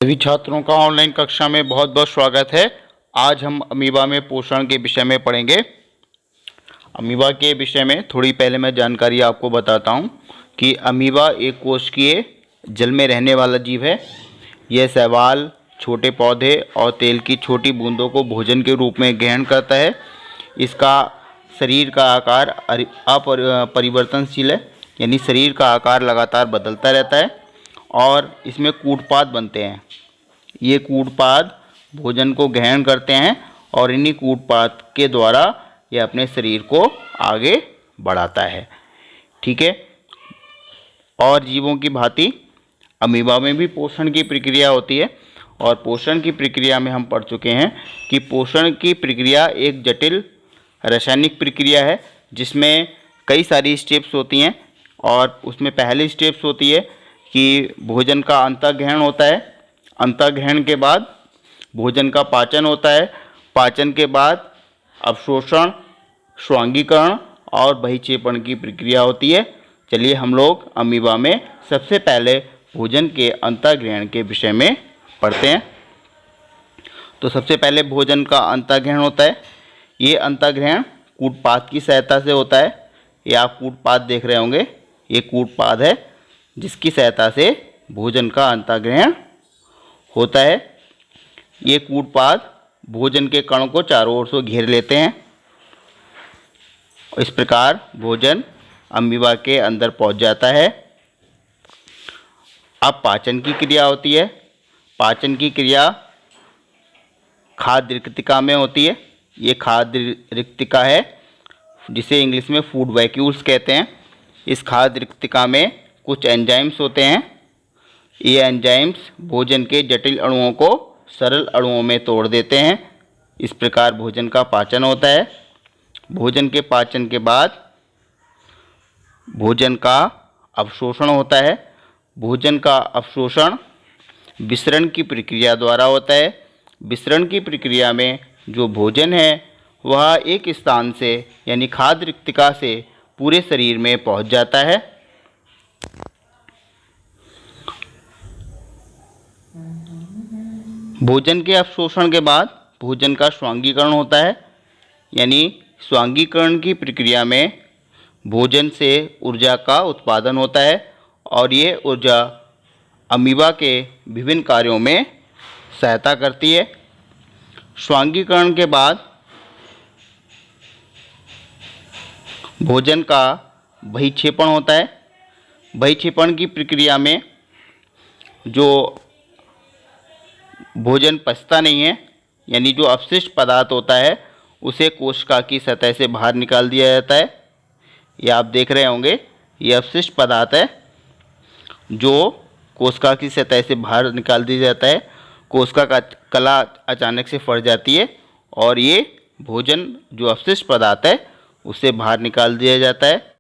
सभी छात्रों का ऑनलाइन कक्षा में बहुत बहुत स्वागत है। आज हम अमीबा में पोषण के विषय में पढ़ेंगे। अमीबा के विषय में थोड़ी पहले मैं जानकारी आपको बताता हूं कि अमीबा एक कोशिकीय जल में रहने वाला जीव है। यह शैवाल, छोटे पौधे और तेल की छोटी बूंदों को भोजन के रूप में ग्रहण करता है। इसका शरीर का आकार अपरिवर्तनशील है, यानी शरीर का आकार लगातार बदलता रहता है और इसमें कूटपाद बनते हैं। ये कूटपाद भोजन को ग्रहण करते हैं और इन्हीं कूटपाद के द्वारा ये अपने शरीर को आगे बढ़ाता है। ठीक है। और जीवों की भांति अमीबा में भी पोषण की प्रक्रिया होती है और पोषण की प्रक्रिया में हम पढ़ चुके हैं कि पोषण की प्रक्रिया एक जटिल रासायनिक प्रक्रिया है जिसमें कई सारी स्टेप्स होती हैं। और उसमें पहली स्टेप्स होती है कि भोजन का अंतःग्रहण होता है। अंतःग्रहण के बाद भोजन का पाचन होता है। पाचन के बाद अवशोषण, स्वांगीकरण और बहिक्षेपण की प्रक्रिया होती है। चलिए हम लोग अमीबा में सबसे पहले भोजन के अंतःग्रहण के विषय में पढ़ते हैं। तो सबसे पहले भोजन का अंतःग्रहण होता है। ये अंतःग्रहण कूटपाद की सहायता से होता है। ये आप कूटपाद देख रहे होंगे, ये कूटपाद है जिसकी सहायता से भोजन का अंतःग्रहण होता है। ये कूटपाद भोजन के कण को चारों ओर से घेर लेते हैं। इस प्रकार भोजन अमीबा के अंदर पहुंच जाता है। अब पाचन की क्रिया होती है। पाचन की क्रिया खाद्य रिक्तिका में होती है। ये खाद्य रिक्तिका है जिसे इंग्लिश में फूड वैक्यूल्स कहते हैं। इस खाद्य रिक्तिका में कुछ एंजाइम्स होते हैं। ये एंजाइम्स भोजन के जटिल अणुओं को सरल अणुओं में तोड़ देते हैं। इस प्रकार भोजन का पाचन होता है। भोजन के पाचन के बाद भोजन का अवशोषण होता है। भोजन का अवशोषण विसरण की प्रक्रिया द्वारा होता है। विसरण की प्रक्रिया में जो भोजन है वह एक स्थान से यानी खाद्य रिक्तिका से पूरे शरीर में पहुंच जाता है। भोजन के अवशोषण के बाद भोजन का स्वांगीकरण होता है, यानी स्वांगीकरण की प्रक्रिया में भोजन से ऊर्जा का उत्पादन होता है और ये ऊर्जा अमीबा के विभिन्न कार्यों में सहायता करती है। स्वांगीकरण के बाद भोजन का बहिक्षेपण होता है। बहिक्षेपण की प्रक्रिया में जो भोजन पचता नहीं है, यानी जो अपशिष्ट पदार्थ होता है उसे कोशिका की सतह से बाहर निकाल दिया जाता है। ये आप देख रहे होंगे, ये अपशिष्ट पदार्थ है जो कोशिका की सतह से बाहर निकाल दिया जाता है। कोशिका का कला अचानक से फट जाती है और ये भोजन जो अपशिष्ट पदार्थ है उसे बाहर निकाल दिया जाता है।